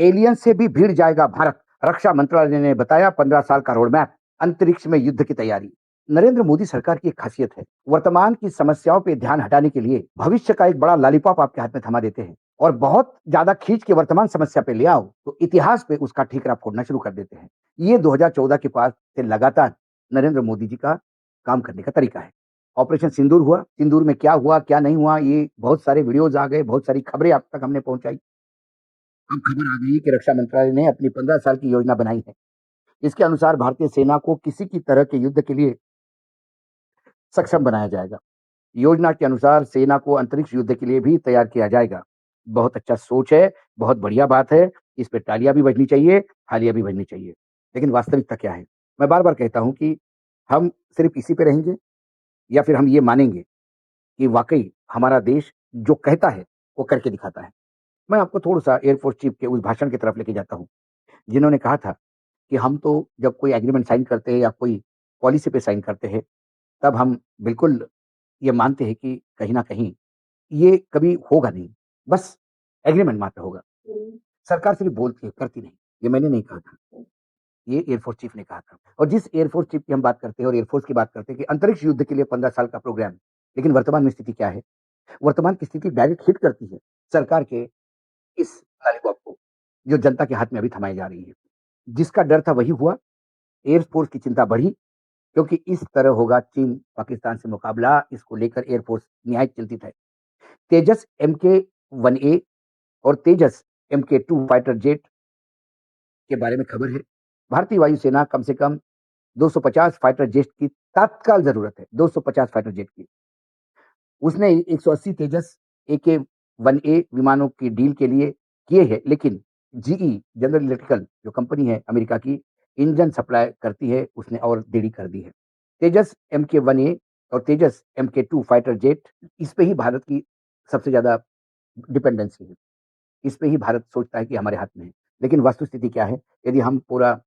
Alien से भी भिड़ जाएगा भारत। रक्षा मंत्रालय ने बताया 15 साल का रोड मैप, अंतरिक्ष में युद्ध की तैयारी। नरेंद्र मोदी सरकार की एक खासियत है, वर्तमान की समस्याओं पे ध्यान हटाने के लिए भविष्य का एक बड़ा लॉलीपॉप आपके हाथ में थमा देते हैं और बहुत ज्यादा खींच के वर्तमान समस्या पे ले आओ तो इतिहास पे उसका ठीकरा फोड़ना शुरू कर देते हैं। ये 2014 के पास से लगातार नरेंद्र मोदी जी का काम करने का तरीका है। ऑपरेशन सिंदूर हुआ, सिंदूर में क्या हुआ क्या नहीं हुआ, ये बहुत सारे वीडियोज आ गए, बहुत सारी खबरें आप तक हमने पहुंचाई। अब खबर आ गई कि रक्षा मंत्रालय ने अपनी 15 साल की योजना बनाई है। इसके अनुसार भारतीय सेना को किसी की तरह के युद्ध के लिए सक्षम बनाया जाएगा। योजना के अनुसार सेना को अंतरिक्ष युद्ध के लिए भी तैयार किया जाएगा। बहुत अच्छा सोच है, बहुत बढ़िया बात है। इस पे तालियां भी बजनी चाहिए, थालियां भी बजनी चाहिए। लेकिन वास्तविकता क्या है? मैं बार-बार कहता हूं कि हम सिर्फ इसी पे रहेंगे या फिर हम ये मानेंगे कि वाकई हमारा देश जो कहता है, वो करके दिखाता है। मैं आपको थोड़ा-सा एयरफोर्स चीफ के उस भाषण की तरफ लेके जाता हूँ, जिन्होंने कहा था कि हम तो जब कोई एग्रीमेंट साइन करते हैं या कोई पॉलिसी पे साइन करते हैं, तब हम बिल्कुल ये मानते हैं कि कहीं न कहीं ये कभी होगा नहीं, बस एग्रीमेंट मात्र होगा। सरकार सिर्फ बोलती है, करती नहीं। ये मैंने नहीं कहा था, ये एयरफोर्स चीफ ने कहा था। और जिस एयरफोर्स चीफ की हम बात करते हैं और एयरफोर्स की बात करते हैं कि अंतरिक्ष युद्ध के लिए 15 साल का प्रोग्राम, लेकिन वर्तमान में स्थिति क्या है? वर्तमान की स्थिति डायरेक्ट हिट करती है सरकार के इस लॉलीपॉप को, जो जनता के हाथ में अभी थमाई जा रही है। जिसका डर था वही हुआ, एयरफोर्स की चिंता बढ़ी क्योंकि इस तरह होगा चीन पाकिस्तान से मुकाबला, इसको लेकर एयरफोर्स निहायत चिंतित है। तेजस MK-1A और तेजस MK-2 फाइटर जेट के बारे में खबर है। भारतीय वायुसेना कम से कम 250 फाइटर जेट की तत्काल जरूरत है, 250 फाइटर जेट की। उसने 180 तेजस AK-1A विमानों की डील के लिए किए हैं, लेकिन जीई जनरल इलेक्ट्रिकल जो कंपनी है अमेरिका की, इंजन सप्लाई करती है, उसने और देरी कर दी है। तेजस MK-1A और तेजस MK-2 फाइटर जेट, इस पे ही भारत की सबसे ज्यादा डिपेंडेंसी है। इस पे ही भारत सोचता है कि हमारे हाथ में है। लेकिन वस्तुस्थिति क्या है? यदि हम पूरा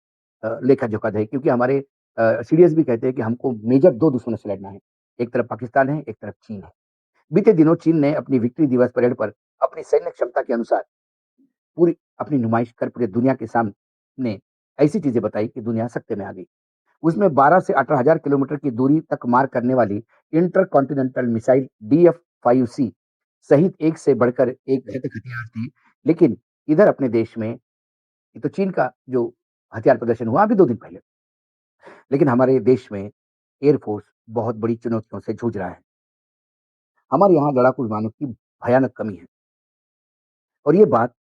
लेखा-जोखा दें, क्योंकि हमारे सीडीएस भी कहते हैं कि हमको मेजर 2 दुश्मनों से लड़ना है। एक तरफ पाकिस्तान है, एक तरफ चीन है। बीते दिनों चीन ने अपनी विक्ट्री दिवस परेड पर अपनी सैन्य क्षमता के अनुसार पूरी अपनी नुमाइश कर पूरी दुनिया के सामने ऐसी चीजें बताई कि दुनिया सकते में आ गई। उसमें 12 से 18,000 किलोमीटर की दूरी तक मार करने वाली इंटरकॉन्टिनेंटल मिसाइल DF-5C सहित एक से बढ़कर एक घातक हथियार थे। लेकिन इधर अपने देश में ये तो चीन का जो हथियार प्रदर्शन हुआ अभी 2 दिन पहले। लेकिन हमारे देश में एयरफोर्स बहुत बड़ी चुनौतियों से जूझ रहा है। हमारे यहाँ लड़ाकू विमानों की भयानक कमी है और ये बात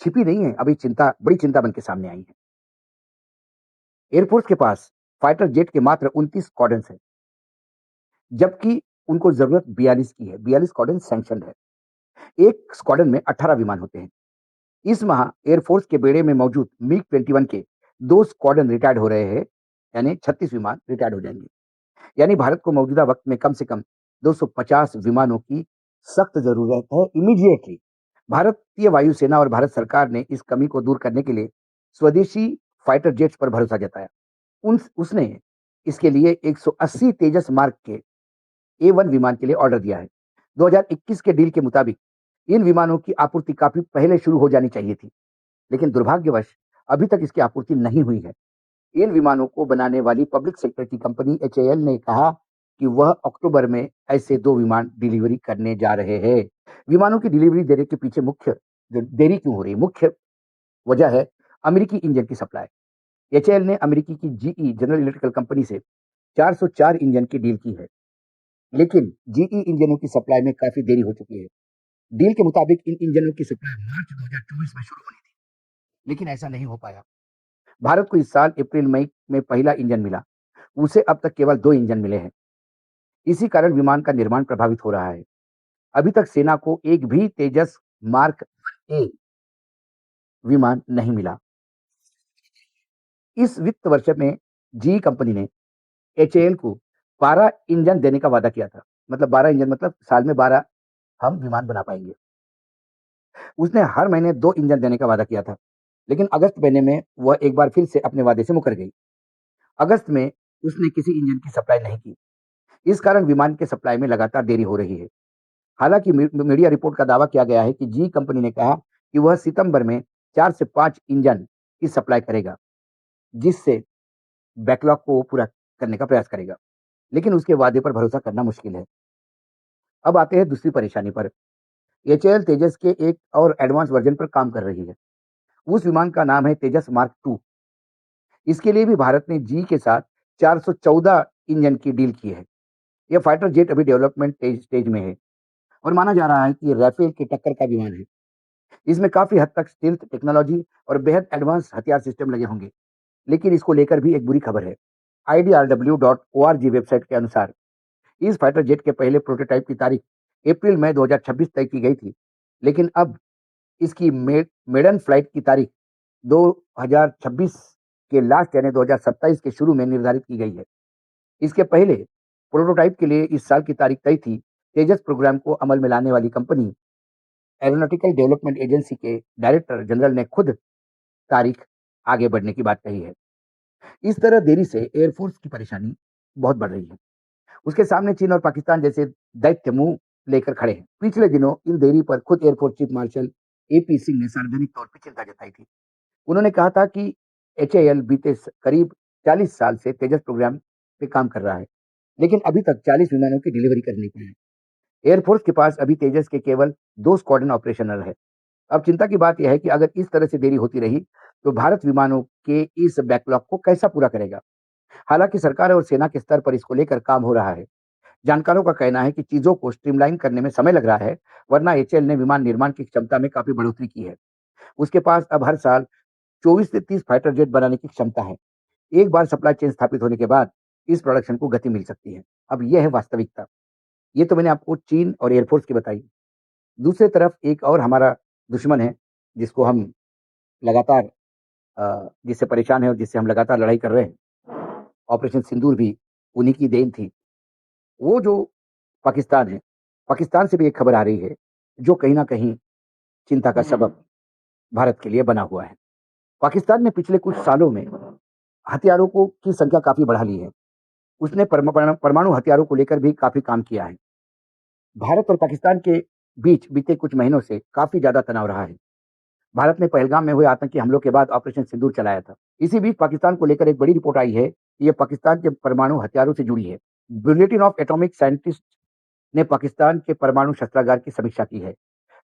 छिपी नहीं है, अभी बड़ी चिंता बन के सामने आई है। एयरफोर्स के पास फाइटर जेट के मात्र 29 स्क्वाड्रन्स हैं, जबकि उनको जरूरत 42 की है। 42 स्क्वाड्रन सैंक्शनड है। एक स्क्वाड्रन में 18 विमान होते हैं। इस माह एयरफोर्स के बेड़े में मौजूद MiG-21 के 2 स्क्वाड्रन रिटायर्ड हो रहे हैं, यानी 36 विमान रिटायर्ड हो जाएंगे। यानी भारत को मौजूदा वक्त में कम से कम 250 विमानों की सख्त जरूरत है इमीडिएटली। भारतीय वायुसेना और भारत सरकार ने इस कमी को दूर करने के लिए स्वदेशी फाइटर जेट्स पर भरोसा जताया। उसने इसके लिए 180 तेजस मार्क के A1 विमान के लिए ऑर्डर दिया है। 2021 के डील के मुताबिक इन विमानों की आपूर्ति काफी पहले शुरू हो जानी चाहिए थी, लेकिन दुर्भाग्यवश अभी तक इसकी आपूर्ति नहीं हुई है। इन विमानों को बनाने वाली पब्लिक सेक्टर की कंपनी HAL ने कहा कि वह अक्टूबर में ऐसे 2 विमान डिलीवरी करने जा रहे हैं। विमानों की डिलीवरी देने के पीछे मुख्य जो देरी क्यों हो रही है, मुख्य वजह है अमेरिकी इंजन की सप्लाई। HAL ने अमेरिकी की GE जनरल इलेक्ट्रिकल कंपनी से 404 इंजन की डील की है, लेकिन GE इंजनों की सप्लाई में काफी देरी हो चुकी है। डील के मुताबिक इन इंजनों की सप्लाई मार्च 2024 में शुरू होनी थी, लेकिन ऐसा नहीं हो पाया। भारत को इस साल अप्रैल मई में पहला इंजन मिला, उसे अब तक केवल 2 इंजन मिले हैं। इसी कारण विमान का निर्माण प्रभावित हो रहा है। अभी तक सेना को एक भी तेजस मार्क ए विमान नहीं मिला। इस वित्त वर्ष में जी कंपनी ने HAL को 12 इंजन देने का वादा किया था। मतलब 12 इंजन मतलब साल में 12 हम विमान बना पाएंगे। उसने हर महीने 2 इंजन देने का वादा किया था, लेकिन अगस्त महीने में वह एक बार फिर से अपने वादे से मुकर गई। अगस्त में उसने किसी इंजन की सप्लाई नहीं की। इस कारण विमान के सप्लाई में लगातार देरी हो रही है। हालांकि मीडिया रिपोर्ट का दावा किया गया है कि जी कंपनी ने कहा कि वह सितंबर में 4 से 5 इंजन की सप्लाई करेगा, जिससे बैकलॉग को पूरा करने का प्रयास करेगा। लेकिन उसके वादे पर भरोसा करना मुश्किल है। अब आते हैं दूसरी परेशानी पर। एचएएल तेजस के एक और एडवांस वर्जन पर काम कर रही है। उस विमान का नाम है तेजस मार्क 2। इसके लिए भी भारत ने जी के साथ 414 इंजन की डील की है। यह फाइटर जेट अभी डेवलपमेंट स्टेज में है और माना जा रहा है कि ये राफेल की टक्कर का विमान है। इसमें काफ़ी हद तक स्टील्थ टेक्नोलॉजी और बेहद एडवांस हथियार सिस्टम लगे होंगे। लेकिन इसको लेकर भी एक बुरी खबर है। idrw.org वेबसाइट के अनुसार इस फाइटर जेट के पहले प्रोटोटाइप की तारीख अप्रैल-मई 2026 तय की गई थी। लेकिन अब इसकी मेडन फ्लाइट की तारीख 2026 के लास्ट यानी 2027 के शुरू में निर्धारित की गई है। इसके पहले प्रोटोटाइप के लिए इस साल की तारीख तय थी। तेजस प्रोग्राम को अमल में लाने वाली कंपनी एरोनॉटिकल डेवलपमेंट एजेंसी के डायरेक्टर जनरल ने खुद तारीख आगे बढ़ने की बात कही है। इस तरह देरी से एयरफोर्स की परेशानी बहुत बढ़ रही है। उसके सामने चीन और पाकिस्तान जैसे दैत्य मुंह लेकर खड़े हैं। पिछले दिनों इन देरी पर खुद air force chief marshal AP Singh ने सार्वजनिक तौर पर चिंता जताई थी। उन्होंने कहा था कि एचएएल बीते करीब 40 साल से तेजस प्रोग्राम पे काम कर रहा है, लेकिन अभी तक 40 विमानों की डिलीवरी कर नहीं पाया है। एयरफोर्स के पास अभी तेजस के केवल 2 स्क्वाड्रन ऑपरेशनल है। अब चिंता की बात यह है कि अगर इस तरह से देरी होती रही, तो भारत विमानों के इस बैकलॉग को कैसा पूरा करेगा? हालांकि सरकार और सेना के स्तर पर इसको लेकर काम हो रहा है। जानकारों का कहना है कि चीजों को स्ट्रीमलाइन करने में समय लग रहा है, वरना एचएएल ने विमान निर्माण की क्षमता में काफी बढ़ोतरी की है। उसके पास अब हर साल 24 से 30 फाइटर जेट बनाने की क्षमता है। एक बार सप्लाई चेन स्थापित होने के बाद इस प्रोडक्शन को गति मिल सकती है। अब यह है वास्तविकता। ये तो मैंने आपको चीन और एयरफोर्स की बताई। दूसरी तरफ एक और हमारा दुश्मन है, जिसको हम लगातार जिससे परेशान हैं और जिससे हम लगातार लड़ाई कर रहे हैं। ऑपरेशन सिंदूर भी उन्हीं की देन थी। वो जो पाकिस्तान है, पाकिस्तान से भी एक खबर आ रही है, जो कहीं न कहीं चिंता का सबब भारत के लिए बना हुआ है। पाकिस्तान ने पिछले कुछ सालों में हथियारों को की संख्या काफ़ी बढ़ा ली है। उसने परमाणु हथियारों को लेकर भी काफ़ी काम किया है। भारत और पाकिस्तान के बीच बीते कुछ महीनों से काफ़ी ज़्यादा तनाव रहा है। भारत ने पहलगाम में हुए आतंकी हमलों के बाद ऑपरेशन सिंदूर चलाया था। इसी बीच पाकिस्तान को लेकर एक बड़ी रिपोर्ट आई है कि ये पाकिस्तान के परमाणु हथियारों से जुड़ी है। बुलेटिन ऑफ एटॉमिक साइंटिस्ट ने पाकिस्तान के परमाणु शस्त्रागार की समीक्षा की है।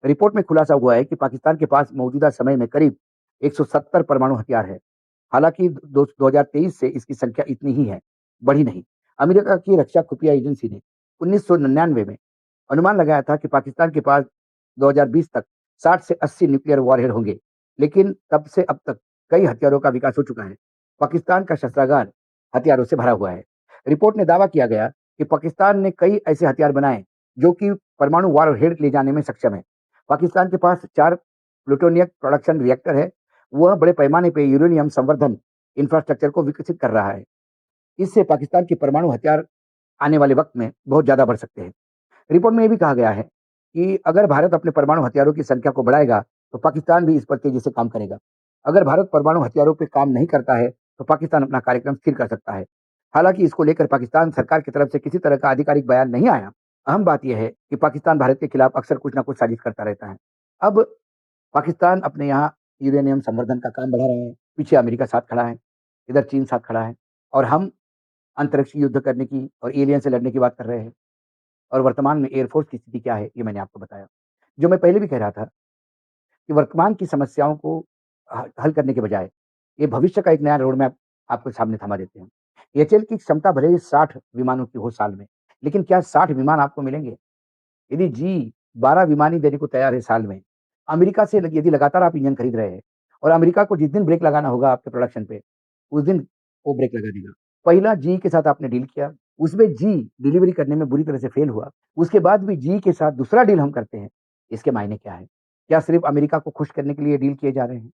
रिपोर्ट में खुलासा हुआ है कि पाकिस्तान के पास मौजूदा समय में करीब 170 परमाणु हथियार है। हालांकि 2023 से इसकी संख्या इतनी ही है, बढ़ी नहीं। अमेरिका की रक्षा खुफिया एजेंसी ने 1999 में अनुमान लगाया था कि पाकिस्तान के पास 2020 तक 60 से 80 न्यूक्लियर वॉरहेड होंगे, लेकिन तब से अब तक कई हथियारों का विकास हो चुका है। पाकिस्तान का शस्त्रागार हथियारों से भरा हुआ है। रिपोर्ट में दावा किया गया कि पाकिस्तान ने कई ऐसे हथियार बनाए जो कि परमाणु वॉरहेड ले जाने में सक्षम है। पाकिस्तान के पास 4 प्लूटोनियम प्रोडक्शन रिएक्टर है। वह बड़े पैमाने पे यूरेनियम संवर्धन इंफ्रास्ट्रक्चर को विकसित कर रहा है। इससे पाकिस्तान के परमाणु हथियार आने वाले वक्त में बहुत ज़्यादा बढ़ सकते हैं। रिपोर्ट में ये भी कहा गया है कि अगर भारत अपने परमाणु हथियारों की संख्या को बढ़ाएगा, तो पाकिस्तान भी इस पर तेजी से काम करेगा। अगर भारत परमाणु हथियारों पे काम नहीं करता है, तो पाकिस्तान अपना कार्यक्रम स्थिर कर सकता है। हालांकि इसको लेकर पाकिस्तान सरकार की तरफ से किसी तरह का आधिकारिक बयान नहीं आया। अहम बात यह है कि पाकिस्तान भारत के खिलाफ अक्सर कुछ ना कुछ साजिश करता रहता है। अब पाकिस्तान अपने यहाँ यूरेनियम संवर्धन का काम बढ़ा रहा है। पीछे अमेरिका साथ खड़ा है, इधर चीन साथ खड़ा है और हम अंतरिक्ष युद्ध करने की और एलियन से लड़ने की बात कर रहे हैं। और वर्तमान में एयरफोर्स की स्थिति क्या है, ये मैंने आपको बताया। जो मैं पहले भी कह रहा था कि वर्तमान की समस्याओं को हल करने के बजाय, ये भविष्य का एक नया रोड मैप आपके सामने थमा देते हैं। एचएएल की क्षमता भले ही 60 विमानों की हो साल में, लेकिन क्या 60 विमान आपको मिलेंगे? यदि जी 12 विमान ही देने को तैयार है साल में, अमेरिका से यदि लगातार आप इंजन खरीद रहे हैं और अमेरिका को जिस दिन ब्रेक लगाना होगा आपके प्रोडक्शन पे, उस दिन वो ब्रेक लगा देगा। पहला जी के साथ आपने डील किया, उसमें जी डिलीवरी करने में बुरी तरह से फेल हुआ। उसके बाद भी जी के साथ दूसरा डील हम करते हैं, इसके मायने क्या है? क्या सिर्फ़ अमेरिका को खुश करने के लिए डील किए जा रहे हैं?